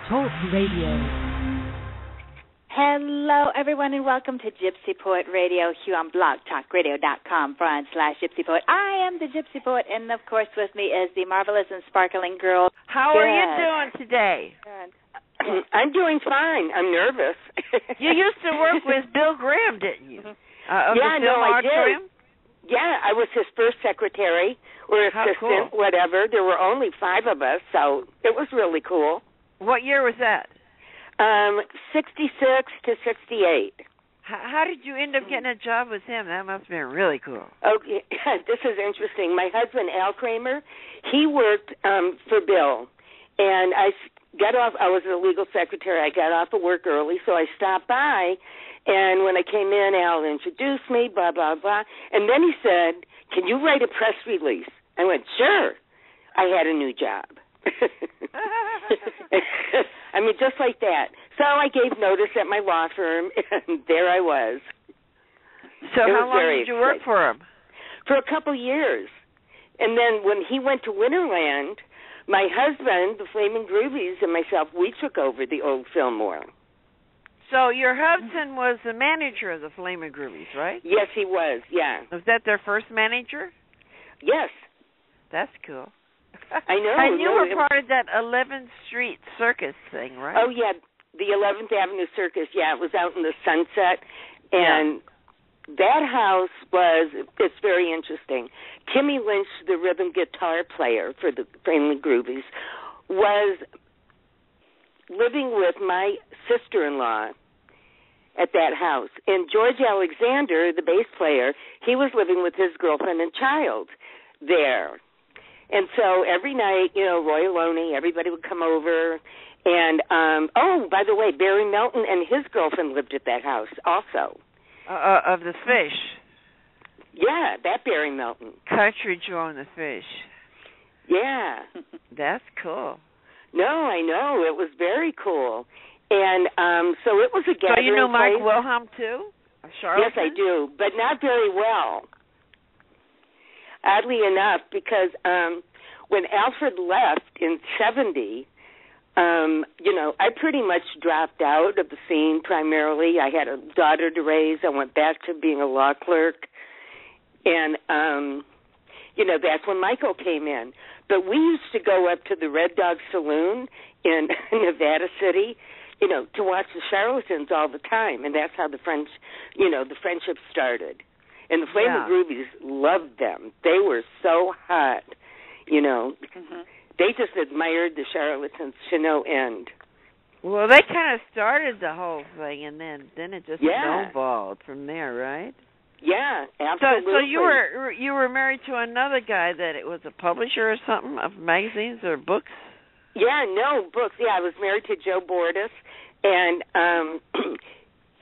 Talk Radio. Hello, everyone, and welcome to Gypsy Poet Radio here on blogtalkradio.com/Gypsy Poet. I am the Gypsy Poet, and, of course, with me is the marvelous and sparkling girl. How are you doing today? Good. I'm doing fine. I'm nervous. You used to work with Bill Graham, didn't you? I did. Yeah, I was his first secretary or assistant, whatever. There were only 5 of us, so it was really cool. What year was that? 66 to 68. How did you end up getting a job with him? That must have been really cool. Okay, this is interesting. My husband, Al Kramer, he worked for Bill, and I got off. I was a legal secretary. I got off of work early, so I stopped by, and when I came in, Al introduced me, blah, blah, blah, and then he said, "Can you write a press release?" I went, "Sure." I had a new job. I mean, just like that. So I gave notice at my law firm, and there I was. So how long did you work for him? For a couple years. And then when he went to Winterland, my husband, the Flaming Groovies, and myself, we took over the old Fillmore. So your husband was the manager of the Flaming Groovies, right? Yes, he was, yeah. Was that their first manager? Yes. That's cool. I know. And you were part of that 11th Street Circus thing, right? Oh, yeah, the 11th Avenue Circus. Yeah, it was out in the Sunset. And that house it's very interesting. Timmy Lynch, the rhythm guitar player for the Flaming Groovies, was living with my sister-in-law at that house. And George Alexander, the bass player, he was living with his girlfriend and child there. And so every night, Roy Loney, everybody would come over. And, by the way, Barry Melton and his girlfriend lived at that house also. Of the Fish. Yeah, that Barry Melton. Country Joe and the Fish. Yeah. That's cool. No, I know. It was very cool. And so it was a gathering. So you know Mike place. Wilhelm, too? Yes, I do, but not very well. Oddly enough, because when Alfred left in 70, I pretty much dropped out of the scene primarily. I had a daughter to raise. I went back to being a law clerk. And, that's when Michael came in. But we used to go up to the Red Dog Saloon in Nevada City, to watch the Charlatans all the time. And that's how the friendship started. And the Flaming Groovies loved them. They were so hot, Mm-hmm. They just admired the Charlatans to no end. Well, they kind of started the whole thing, and then it just snowballed from there, right? Yeah, absolutely. So you were married to another guy that it was a publisher or something of magazines or books? Yeah, no, books. Yeah, I was married to Joe Bordis, and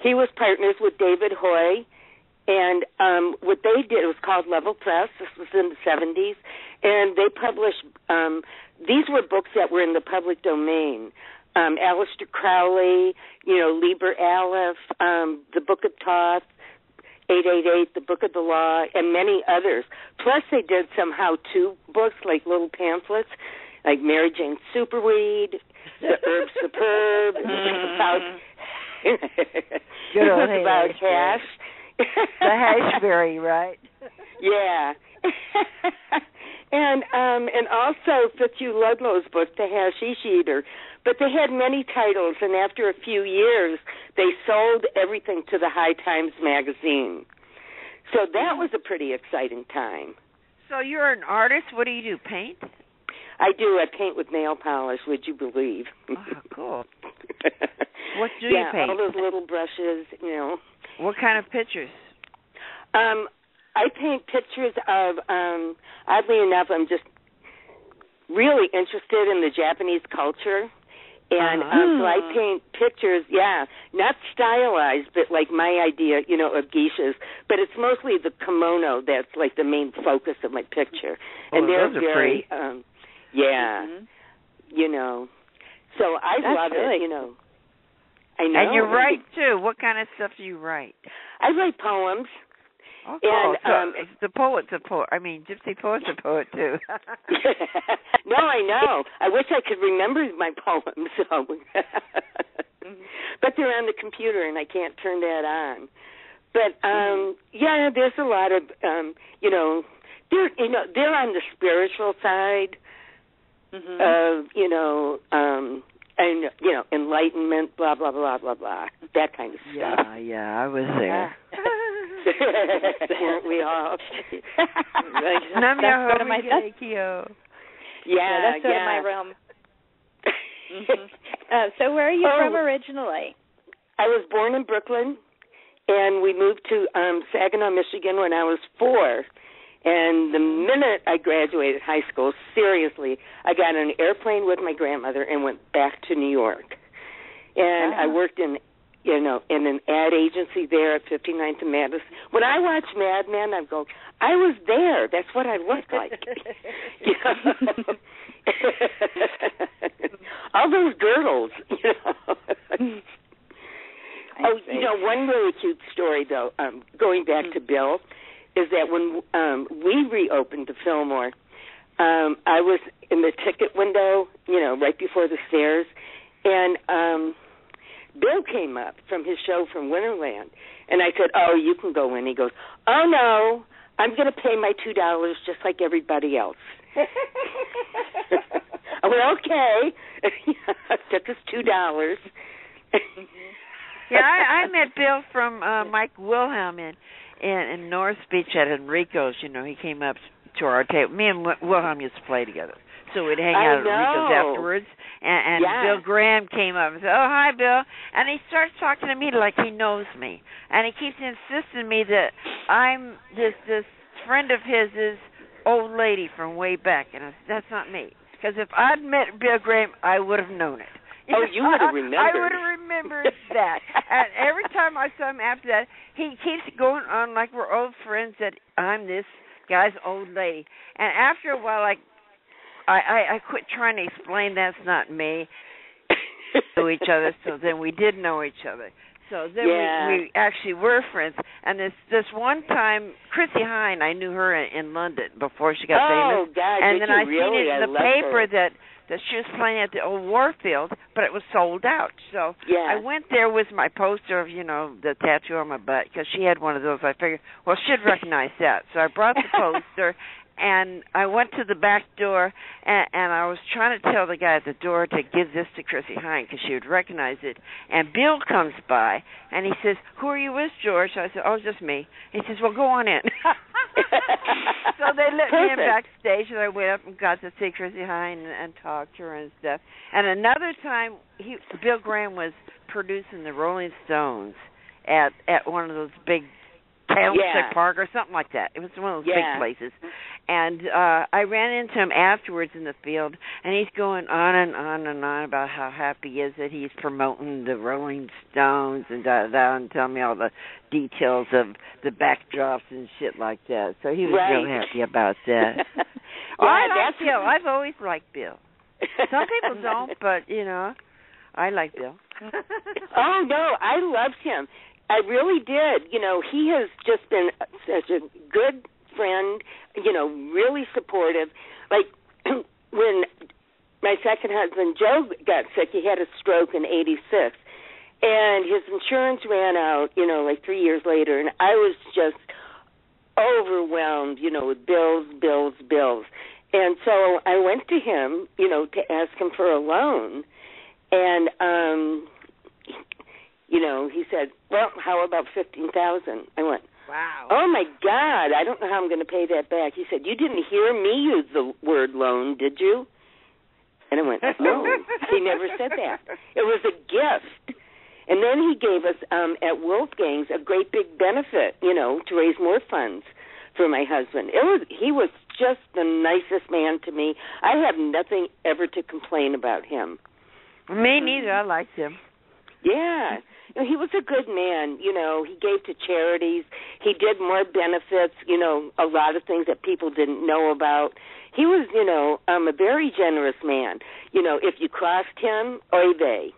he was partners with David Hoy. And what they did, it was called Level Press. This was in the 70s. And they published, these were books that were in the public domain. Aleister Crowley, Liber Aleph, the Book of Thoth, 888, the Book of the Law, and many others. Plus they did some how-to books, like little pamphlets, like Mary Jane Superweed, The Herb Superb, about hash. The Haight-Ashbury, right? Yeah. and also Fitzhugh Ludlow's book, The Hashish Eater. But they had many titles, and after a few years, they sold everything to the High Times magazine. So that was a pretty exciting time. So you're an artist. What do you do, paint? I do. I paint with nail polish, would you believe? Oh, cool. What do you paint? Yeah, all those little brushes, What kind of pictures? I paint pictures of, oddly enough, I'm just really interested in the Japanese culture. And so I paint pictures, not stylized, but like my idea, of geishas. But it's mostly the kimono that's like the main focus of my picture. And they're very, pretty. So I love it, I know. And you write, too. What kind of stuff do you write? I write poems. Oh, cool. And the poet's a poet. I mean, Gypsy poet's a poet too. No, I know. I wish I could remember my poems. So, but they're on the computer, and I can't turn that on. But yeah, there's a lot of they're on the spiritual side of and enlightenment, blah blah blah blah blah, that kind of stuff. Yeah, I was there. Weren't we all? That's sort of my that's sort of my realm. So where are you from originally? I was born in Brooklyn, and we moved to Saginaw, Michigan when I was 4. And the minute I graduated high school, seriously, I got on an airplane with my grandmother and went back to New York. And I worked in an ad agency there at 59th and Madison. When I watch Mad Men, I go, I was there. That's what I looked like. All those girdles, one really cute story, though, going back to Bill, is that when we reopened the Fillmore, I was in the ticket window, right before the stairs, and Bill came up from his show from Winterland, and I said, "Oh, you can go in." He goes, "Oh, no, I'm going to pay my $2 just like everybody else." I went, "Okay." Took us $2. Yeah, I met Bill from Mike Wilhelm in North Beach at Enrico's. He came up to our table. Me and Wilhelm used to play together. So we'd hang out at Enrico's afterwards. And Bill Graham came up and said, "Oh, hi, Bill." And he starts talking to me like he knows me. And he keeps insisting me that I'm this friend of his old lady from way back. And I said, "That's not me." Because if I'd met Bill Graham, I would have known it. Oh, you would have remembered. I would have remembered that. And every time I saw him after that, he keeps going on like we're old friends, that I'm this guy's old lady. And after a while, I quit trying to explain that's not me to each other, so then we did know each other. So then we actually were friends. And this one time, Chrissy Hine, I knew her in London before she got famous. Oh, God, and then I really? seen it in the paper that she was playing at the old Warfield, but it was sold out. So I went there with my poster of, the tattoo on my butt, because she had one of those. I figured, well, she'd recognize that. So I brought the poster, and I went to the back door, and I was trying to tell the guy at the door to give this to Chrissy Hine, because she would recognize it. And Bill comes by, and he says, "Who are you with, George?" I said, "Oh, just me." He says, "Well, go on in." So they let me in backstage, and I went up and got to see Chrissy Hine and talked to her and stuff. And another time, Bill Graham was producing the Rolling Stones at one of those big Township Park or something like that. It was one of those big places. And I ran into him afterwards in the field, and he's going on and on and on about how happy he is that he's promoting the Rolling Stones and da-da-da, and telling me all the details of the backdrops and shit like that. So he was real happy about that. I like Bill. I've always liked Bill. Some people don't, but, I like Bill. Oh, no, I loved him. I really did. He has just been such a good friend, really supportive. Like, when my second husband, Joe, got sick, he had a stroke in 86, and his insurance ran out, 3 years later, and I was just overwhelmed, with bills. And so I went to him, to ask him for a loan, and, he said, "Well, how about $15,000? I went, "Wow. Oh, my God, I don't know how I'm going to pay that back." He said, "You didn't hear me use the word loan, did you?" And I went, "No, he never said that. It was a gift." And then he gave us at Wolfgang's a great big benefit, to raise more funds for my husband. He was just the nicest man to me. I have nothing ever to complain about him. Me neither. I liked him. Yeah. He was a good man. He gave to charities. He did more benefits, a lot of things that people didn't know about. He was, a very generous man. If you crossed him, oy vey.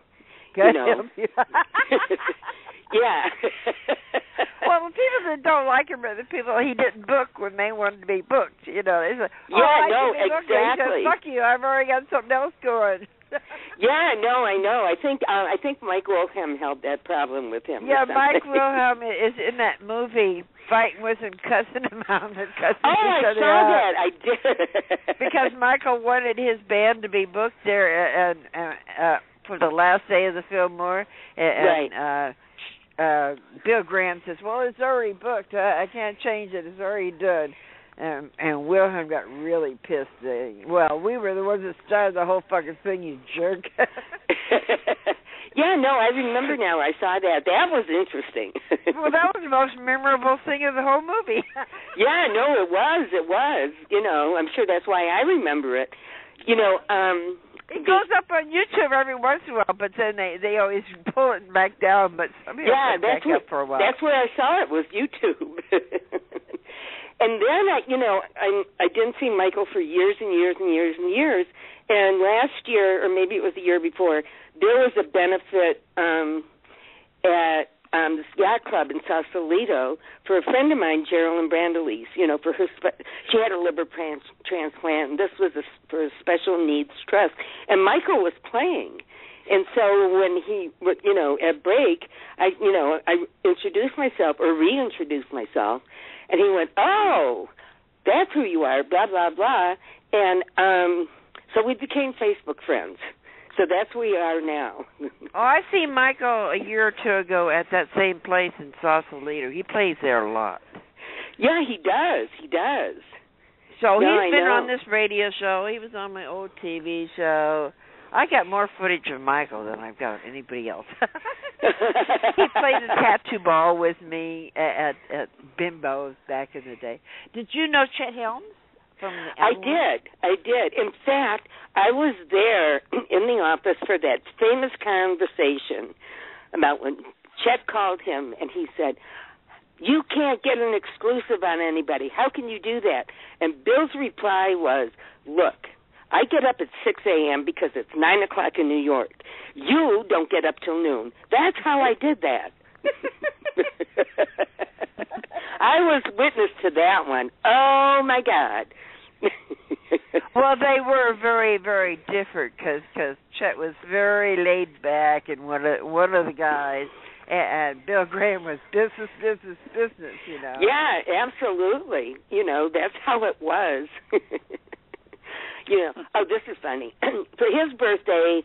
Good. Yeah. Well, the people that don't like him are the people he didn't book when they wanted to be booked. You know, they say, exactly. He says, fuck you, I've already got something else going. Yeah, no, I know. I think Mike Wilhelm held that problem with him. Yeah, Mike Wilhelm is in that movie fighting with him, cussing him out and cussing each other out. I saw that. I did. Because Michael wanted his band to be booked there and for the last day of the Fillmore. And Bill Graham says, well, it's already booked. I can't change it. It's already done. And Wilhelm got really pissed. Well, we were the ones that started the whole fucking thing, you jerk. Yeah, no, I remember now. I saw that. That was interesting. Well, that was the most memorable thing of the whole movie. Yeah, no, it was. It was. You know, I'm sure that's why I remember it. You know, it goes up on YouTube every once in a while, but then they always pull it back down. But somebody put it back up for a while. That's where I saw it, was YouTube. And then, I didn't see Michael for years and years and years and years. And last year, or maybe it was the year before, there was a benefit at this yacht club in Sausalito for a friend of mine, Geraldine Brandalise, for her, she had a liver transplant, and this was for a special needs trust. And Michael was playing. And so when he, at break, I introduced myself, or reintroduced myself, and he went, oh, that's who you are, blah, blah, blah. And so we became Facebook friends. So that's where we are now. Oh, I see Michael a year or two ago at that same place in Sausalito. He plays there a lot. Yeah, he does. He does. So he's been on this radio show. He was on my old TV show. I got more footage of Michael than I've got of anybody else. He played a tattoo ball with me at Bimbo's back in the day. Did you know Chet Helms? I did. In fact, I was there in the office for that famous conversation about when Chet called him and he said, you can't get an exclusive on anybody. How can you do that? And Bill's reply was, look, I get up at 6 a.m. because it's 9 o'clock in New York. You don't get up till noon. That's how I did that. I was witness to that one. Oh, my God. Well, they were very, very different because Chet was very laid back and one of the guys, and Bill Graham was business. Yeah, absolutely. That's how it was. Oh, this is funny. For his birthday,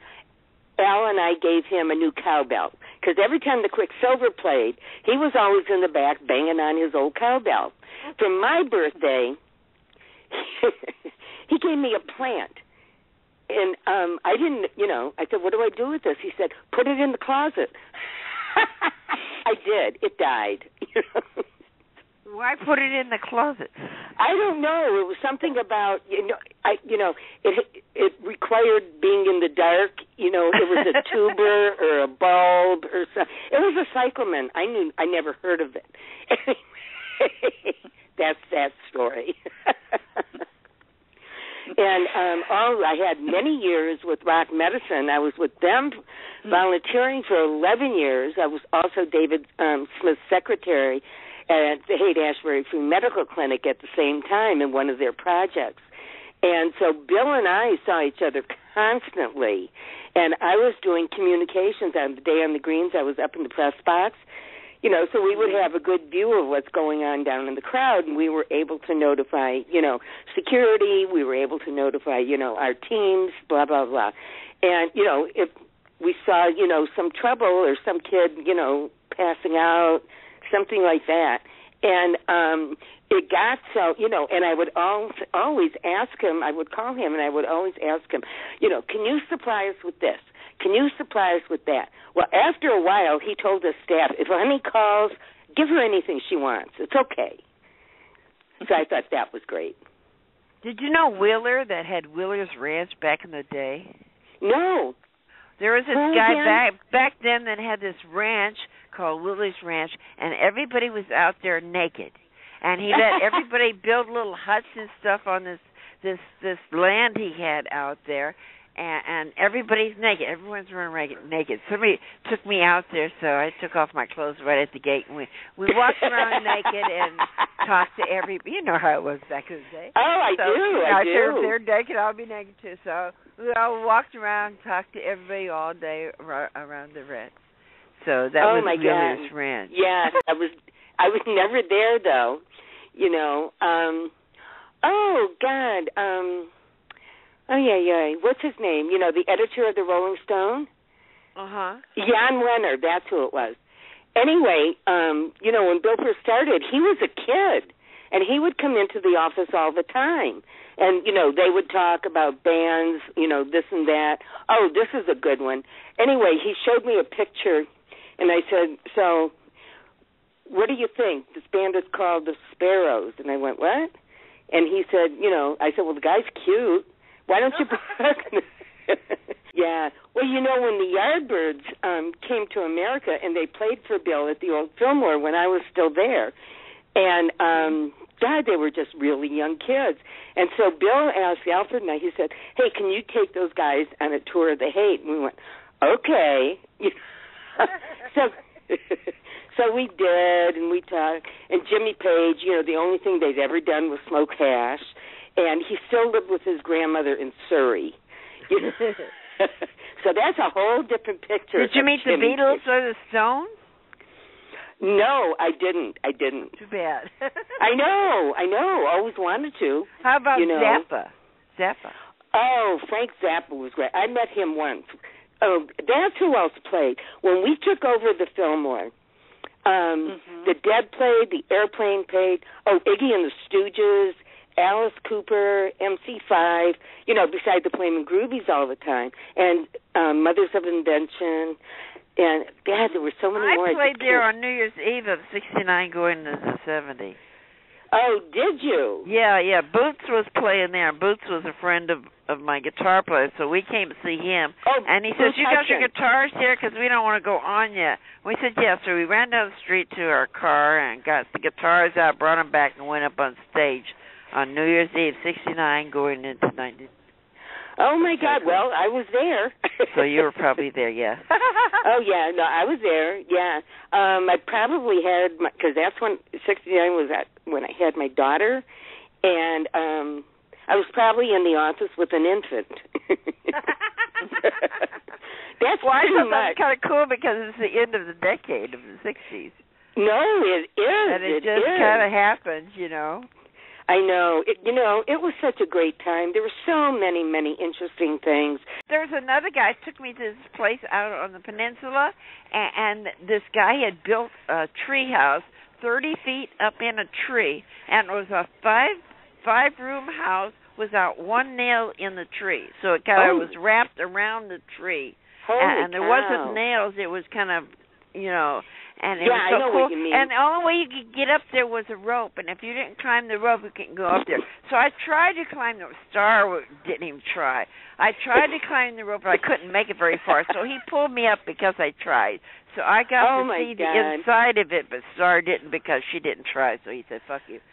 Al and I gave him a new cowbell because every time the Quicksilver played, he was always in the back banging on his old cowbell. For my birthday, he gave me a plant. And I didn't, I said, what do I do with this? He said, put it in the closet. I did. It died. Why put it in the closet? I don't know. It was something about, it required being in the dark. It was a tuber or a bulb or something. It was a cyclamen. I never heard of it. Anyway, that's that story. And I had many years with Rock Medicine. I was with them volunteering for 11 years. I was also David Smith's secretary at the Haight-Ashbury Free Medical Clinic at the same time in one of their projects. And so Bill and I saw each other constantly. And I was doing communications on the day on the greens. I was up in the press box. So we would have a good view of what's going on down in the crowd, and we were able to notify, security. We were able to notify, our teams, blah, blah, blah. And, if we saw, some trouble or some kid, passing out, something like that. And it got so, and I would always ask him, I would call him, and I would always ask him, can you supply us with this? Can you supply us with that? Well, after a while, he told his staff, if Honey calls, give her anything she wants. It's okay. So I thought that was great. Did you know Wheeler that had Wheeler's Ranch back in the day? No. There was this guy back then that had this ranch called Wheeler's Ranch, and everybody was out there naked. And he let everybody build little huts and stuff on this land he had out there. and everybody's naked. Everyone's running naked. Somebody took me out there, so I took off my clothes right at the gate, and we walked around naked and talked to everybody. You know how it was back in the day. Oh, I do. If they're naked, I'll be naked too. So we all walked around, talked to everybody all day around the ranch. So that was Wheeler's Ranch. Yeah, I was never there though. You know. Oh God. Oh yeah. What's his name? You know, the editor of the Rolling Stone. Jan Wenner. That's who it was. Anyway, you know, when Bill first started, he was a kid, and he would come into the office all the time. And, you know, they would talk about bands, you know, this and that. Oh, this is a good one. Anyway, he showed me a picture, and I said, so what do you think? This band is called the Sparrows. And I went, what? And he said, you know, I said, well, the guy's cute. Why don't you Yeah. Well, you know, when the Yardbirds came to America and they played for Bill at the old Fillmore when I was still there, and God, they were just really young kids. And so Bill asked Alfred and I, he said, hey, can you take those guys on a tour of the Haight? And we went, okay. So we did, and we talked. And Jimmy Page, you know, the only thing they'd ever done was smoke hash. And he still lived with his grandmother in Surrey. You know? So that's a whole different picture. Did you meet the Beatles or the Stones? No, I didn't. Too bad. I know. Always wanted to. How about Zappa? Oh, Frank Zappa was great. I met him once. Oh, that's who else played. When we took over the Fillmore, the Dead played, the Airplane played. Oh, Iggy and the Stooges, Alice Cooper, MC5, you know, beside the Flamin' Groovies all the time, and Mothers of Invention, and God, there were so many more. I played there on New Year's Eve of '69 going into the 70s. Oh, did you? Yeah. Boots was playing there. Boots was a friend of my guitar player, so we came to see him. Oh, and he says, you got your guitars here? Because we don't want to go on yet. We said, yeah. So we ran down the street to our car and got the guitars out, brought them back, and went up on stage on New Year's Eve, '69, going into 90. Oh, my God. Well, I was there. So you were probably there, yeah. Oh, yeah. No, I was there, yeah. I probably had, because that's when, 69 was when I had my daughter, and I was probably in the office with an infant. That's well, I thought that was kind of cool because it's the end of the decade of the 60s. No, it is. And it just kind of happened, you know. I know. It was such a great time. There were so many, many interesting things. There was another guy who took me to this place out on the peninsula, and this guy had built a tree house 30 feet up in a tree, and it was a five-room house without one nail in the tree. So it kind of was wrapped around the tree. And there wasn't nails. It was kind of, you know... And it was so I know cool. What you mean. And the only way you could get up there was a rope. And if you didn't climb the rope, you couldn't go up there. So I tried to climb the rope. Star didn't even try. I tried to climb the rope, but I couldn't make it very far. So he pulled me up because I tried. So I got to see the inside of it, but Star didn't because she didn't try. So he said, fuck you.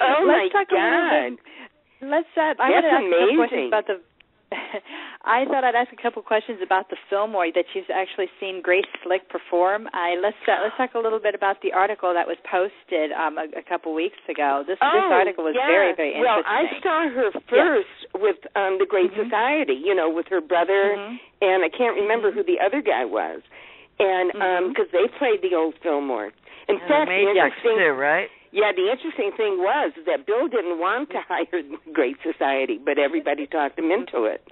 Oh, my God. Let's I want to ask some questions about the... I thought I'd ask a couple questions about the Fillmore that you've actually seen Grace Slick perform. Let's talk a little bit about the article that was posted a couple weeks ago. This article was very, very interesting. Well, I saw her first with the Great Society, you know, with her brother, and I can't remember who the other guy was, and because they played the old Fillmore. In fact, the interesting too, right? Yeah, the interesting thing was that Bill didn't want to hire the Great Society, but everybody talked him into it.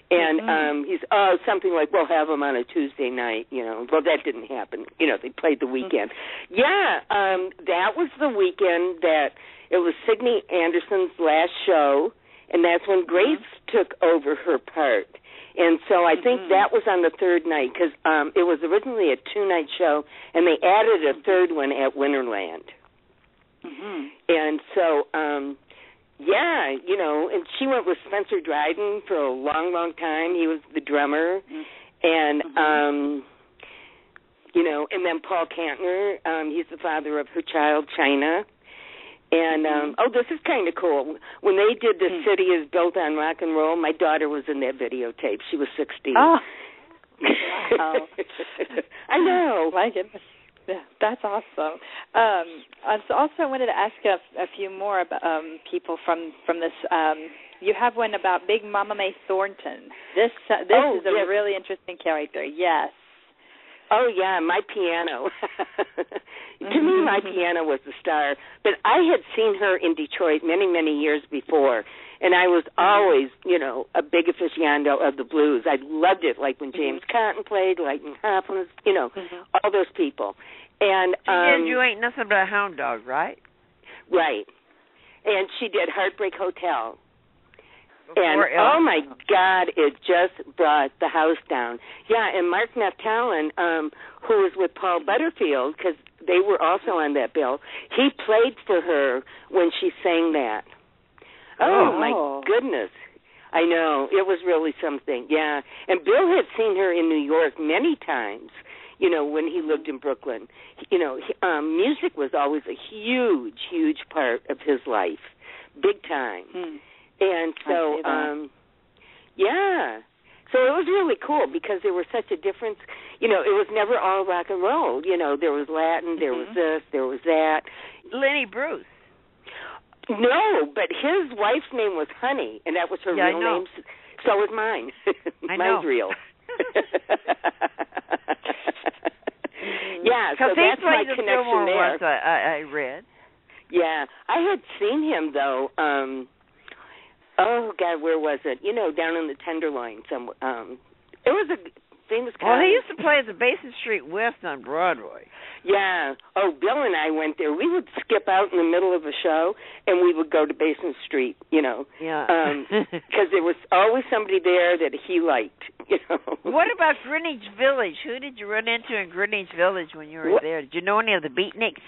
And he's something like, we'll have him on a Tuesday night, you know. Well, that didn't happen. You know, they played the weekend. Yeah, that was the weekend that it was Signe Anderson's last show, and that's when Grace took over her part. And so I think that was on the third night because it was originally a two-night show, and they added a third one at Winterland. And so, yeah, you know, and she went with Spencer Dryden for a long, long time. He was the drummer. And, you know, and then Paul Kantner, he's the father of her child, China. And, this is kind of cool. When they did The City is Built on Rock and Roll, my daughter was in that videotape. She was 16. Oh, wow. I know. My goodness. Yeah, that's awesome. So also I wanted to ask a few more about, people from this. You have one about Big Mama Thornton. This is a really interesting character. Yes. Oh, yeah, my piano. To me, my piano was the star. But I had seen her in Detroit many, many years before, and I was always, a big aficionado of the blues. I loved it, like when James Cotton played, Lightning Hopkins, all those people. And you ain't nothing but a hound dog, right? Right. And she did Heartbreak Hotel. And, oh, my God, it just brought the house down. Yeah, and Mark Naftalin, who was with Paul Butterfield, because they were also on that bill, he played for her when she sang that. Oh, my goodness. I know. It was really something, yeah. And Bill had seen her in New York many times, when he lived in Brooklyn. Music was always a huge, huge part of his life, big time. And so, so it was really cool because there was such a difference. It was never all rock and roll. There was Latin, there was this, there was that. Lenny Bruce. No, but his wife's name was Honey, and that was her real name. So was mine. Mine's real. Yeah, so that's my connection there. I read. Yeah, I had seen him though. Oh God, where was it? Down in the Tenderloin somewhere. It was a famous guy. Well, he used to play at the Basin Street West on Broadway. Yeah. Oh, Bill and I went there. We would skip out in the middle of a show, and we would go to Basin Street. Yeah. Because there was always somebody there that he liked. What about Greenwich Village? Who did you run into in Greenwich Village when you were there? Did you know any of the beatniks?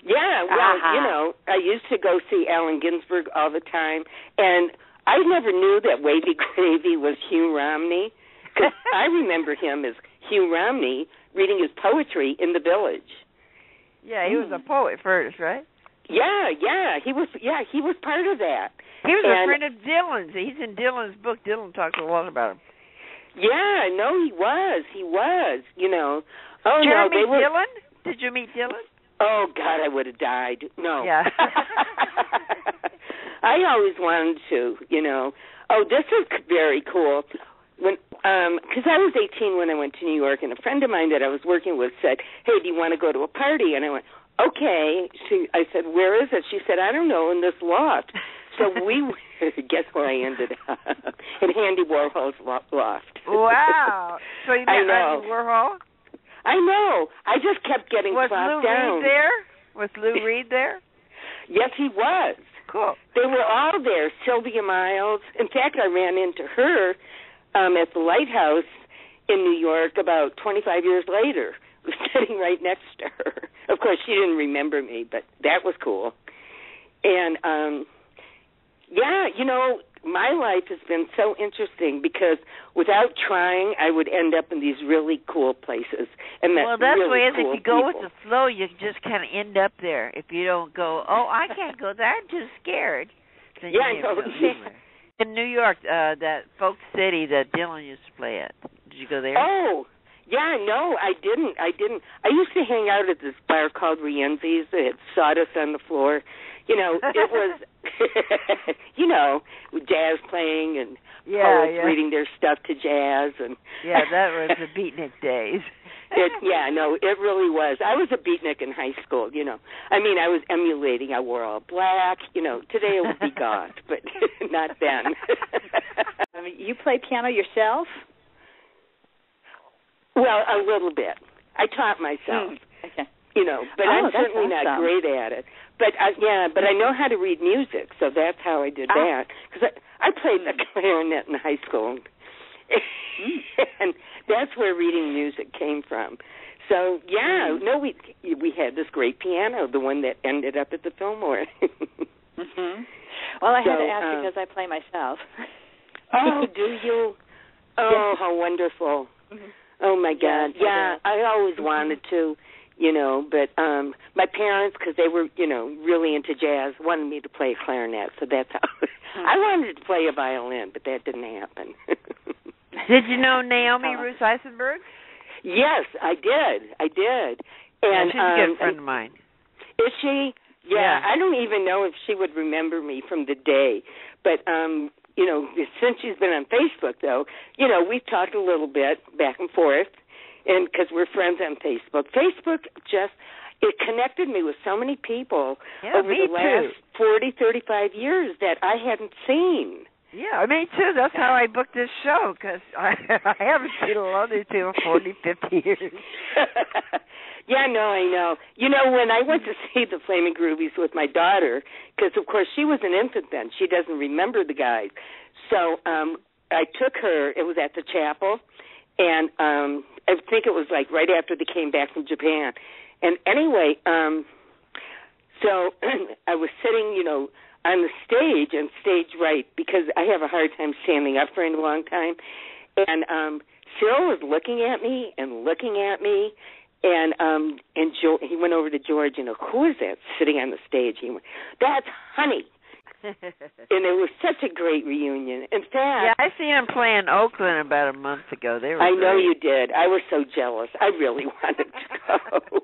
Yeah, well, I used to go see Allen Ginsberg all the time, and I never knew that Wavy Gravy was Hugh Romney, because I remember him as Hugh Romney reading his poetry in the Village. Yeah, he was a poet first, right? Yeah, he was part of that. He was a friend of Dylan's. He's in Dylan's book. Dylan talks a lot about him. Yeah, no, he was. Oh, Did you meet Dylan? Did you meet Dylan? Oh, God, I would have died. No. Yeah. I always wanted to, Oh, this is very cool. Because I was 18 when I went to New York, and a friend of mine that I was working with said, hey, do you want to go to a party? And I went, okay. I said, where is it? She said, I don't know, in this loft. So we, guess where I ended up? In Andy Warhol's loft. Wow. So you met Andy Warhol? I know. I just kept getting plopped down. Was Lou Reed there? Yes, he was. Cool. They were all there. Sylvia Miles. In fact, I ran into her at the Lighthouse in New York about 25 years later. I was sitting right next to her. Of course, she didn't remember me, but that was cool. And, my life has been so interesting because without trying, I would end up in these really cool places. And that's really the way it is. Cool if you go with the flow, you just kind of end up there. If you don't go, I can't go there, I'm too scared. Then in New York, that Folk City that Dylan used to play at. Did you go there? Oh, yeah, no, I didn't. I used to hang out at this bar called Rienzi's that had sawdust on the floor. It was, with jazz playing and poets reading their stuff to jazz. And yeah, that was the beatnik days. It really was. I was a beatnik in high school, I was emulating. I wore all black. Today it would be goth, but not then. You play piano yourself? Well, a little bit. I taught myself. Okay. But I'm certainly not great at it. But I know how to read music, so that's how I did that. Because I played the clarinet in high school, and that's where reading music came from. So we had this great piano, the one that ended up at the Fillmore. Well, I had to ask because I play myself. Oh, do you? Oh, how wonderful. Oh, my God. Yeah, I always wanted to. you know. But my parents, because they were, you know, really into jazz, wanted me to play clarinet. So that's how I wanted to play a violin, but that didn't happen. Did you know Naomi Ruth Eisenberg? Yes, I did. Yeah, And she's a good friend of mine. Is she? Yeah, I don't even know if she would remember me from the day. But, you know, since she's been on Facebook, though, you know, we've talked a little bit back and forth, and because we're friends on Facebook. Facebook it connected me with so many people over the last 40, 35 years that I hadn't seen. Yeah, me too. That's how I booked this show, because I haven't seen a lot of these people 40, 50 years. Yeah, no, I know. You know, when I went to see the Flaming Groovies with my daughter, because, of course, she was an infant then. She doesn't remember the guys. So I took her. It was at the chapel, and I think it was, like, right after they came back from Japan. And anyway, so I was sitting, you know, on the stage and stage right, because I have a hard time standing up for a long time. And Cyril was looking at me, and he went over to George, you know, who is that sitting on the stage? He went, that's Honey. And it was such a great reunion. In fact, yeah, I seen them play in Oakland about a month ago. They were I know great. you did. I was so jealous. I really wanted to go.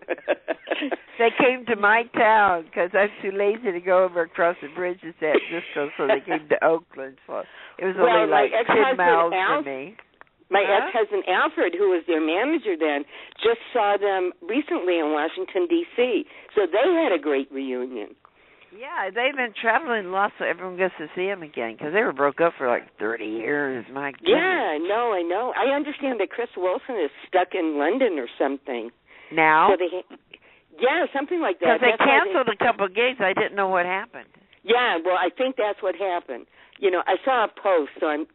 They came to my town because I'm too lazy to go over across the bridge to San Francisco, so they came to Oakland. So it was only like 10 miles from me. My ex-husband Alfred, who was their manager then, just saw them recently in Washington, D.C., so they had a great reunion. Yeah, they've been traveling lots, so everyone gets to see them again, because they were broke up for like 30 years. My goodness. Yeah, I know. I understand that Chris Wilson is stuck in London or something. Now? So yeah, something like that. Because they canceled a couple of gigs. I didn't know what happened. Yeah, well, I think that's what happened. You know, I saw a post, so I'm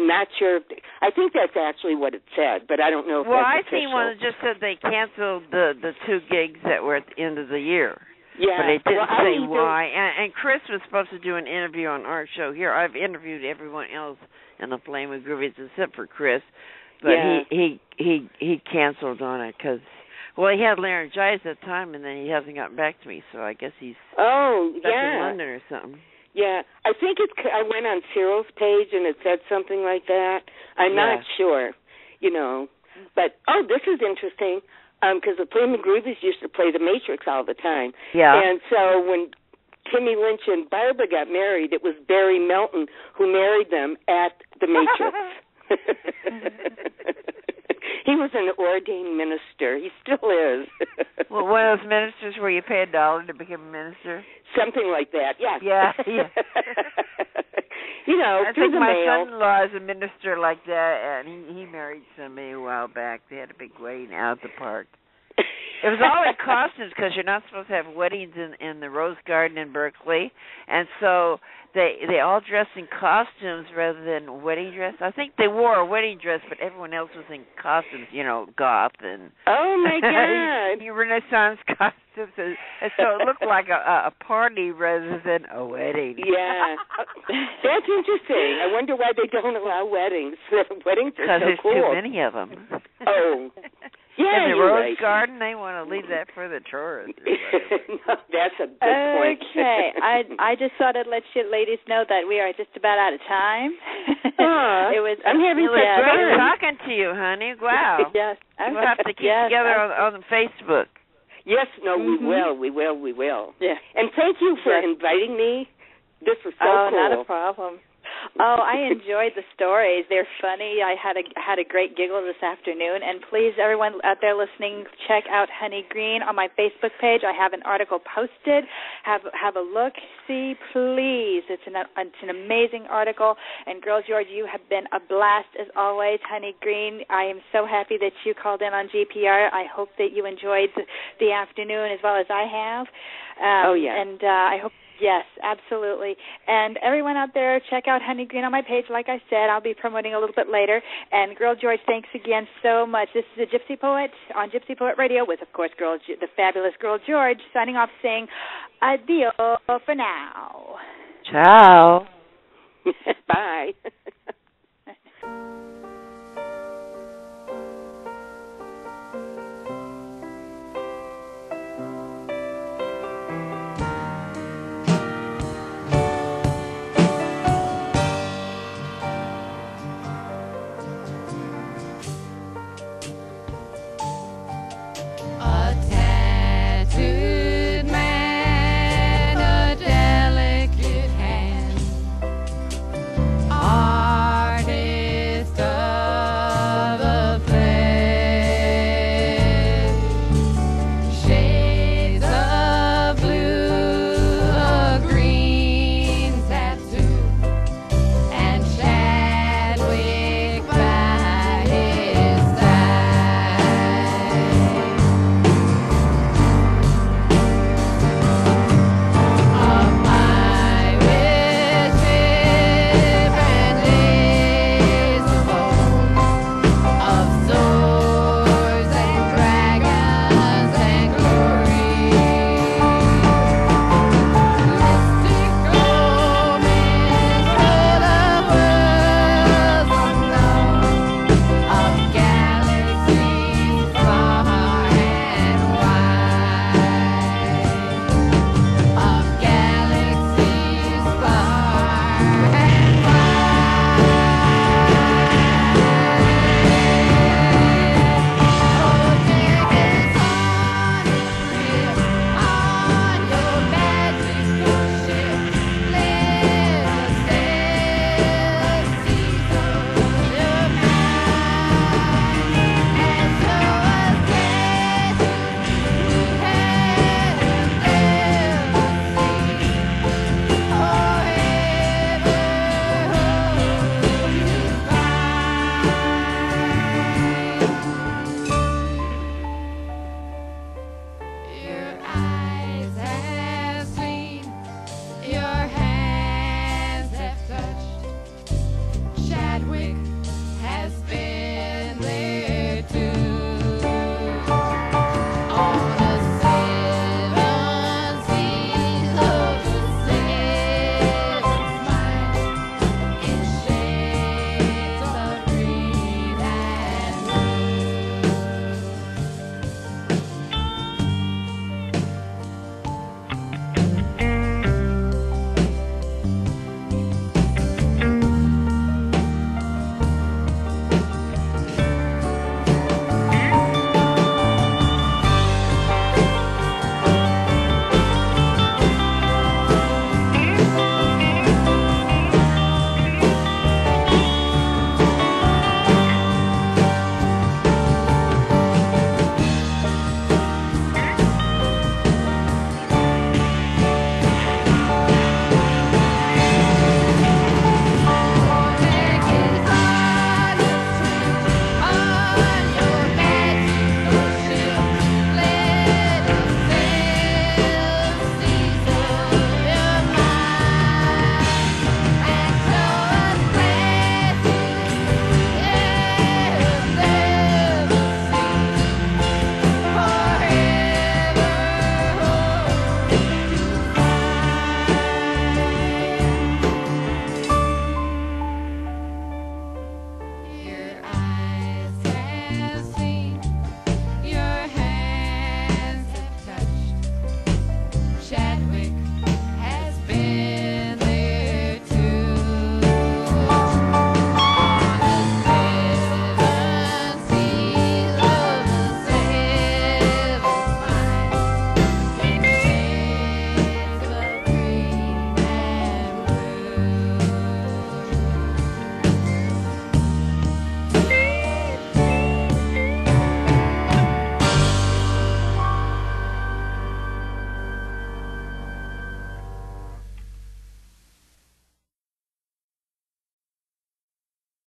not sure. I think that's actually what it said, but I don't know if that's official. Well, I seen one that just said they canceled the 2 gigs that were at the end of the year. Yeah. But it didn't say why. And Chris was supposed to do an interview on our show here. I've interviewed everyone else in the Flaming Groovies except for Chris. But he canceled on it because, well, he had laryngitis at the time, and then he hasn't gotten back to me. So I guess he's stuck in London or something. Yeah, I think I went on Cyril's page, and it said something like that. I'm not sure, you know. But, this is interesting. Because the Flaming Groovies used to play The Matrix all the time. Yeah. And so when Timmy Lynch and Barbara got married, it was Barry Melton who married them at The Matrix. He was an ordained minister. He still is. Well, one of those ministers where you pay $1 to become a minister? Something like that, yeah. Yeah. You know, I think my son-in-law is a minister like that, and he married somebody a while back. They had a big wedding out at the park. It was all in costumes because you're not supposed to have weddings in the Rose Garden in Berkeley, and so they all dressed in costumes rather than wedding dress. I think they wore a wedding dress, but everyone else was in costumes, you know, goth and my God, Renaissance costumes, and so it looked like a party rather than a wedding. Yeah, that's interesting. I wonder why they don't allow weddings. Weddings are so cool. Because there's too many of them. Oh. Yeah, in the Rose Garden, they want to leave that for the tourists. No, that's a good point. Okay, I just thought I'd let you ladies know that we are just about out of time. I'm having great talking to you, honey. Wow. Yes, we'll have to keep together on Facebook. Yes, no, we will. Yeah. And thank you for inviting me. This was so cool. Not a problem. I enjoyed the stories. They're funny. I had a great giggle this afternoon. And please, everyone out there listening, check out Honey Green on my Facebook page. I have an article posted. Have a look. See, please. It's an amazing article. And Girl George, you have been a blast as always. Honey Green, I am so happy that you called in on GPR. I hope that you enjoyed the afternoon as well as I have. And I hope. Yes, absolutely. And everyone out there, check out Honey Green on my page. Like I said, I'll be promoting a little bit later. And Girl George, thanks again so much. This is a Gypsy Poet on Gypsy Poet Radio with, of course, the fabulous Girl George, signing off saying adios for now. Ciao. Bye.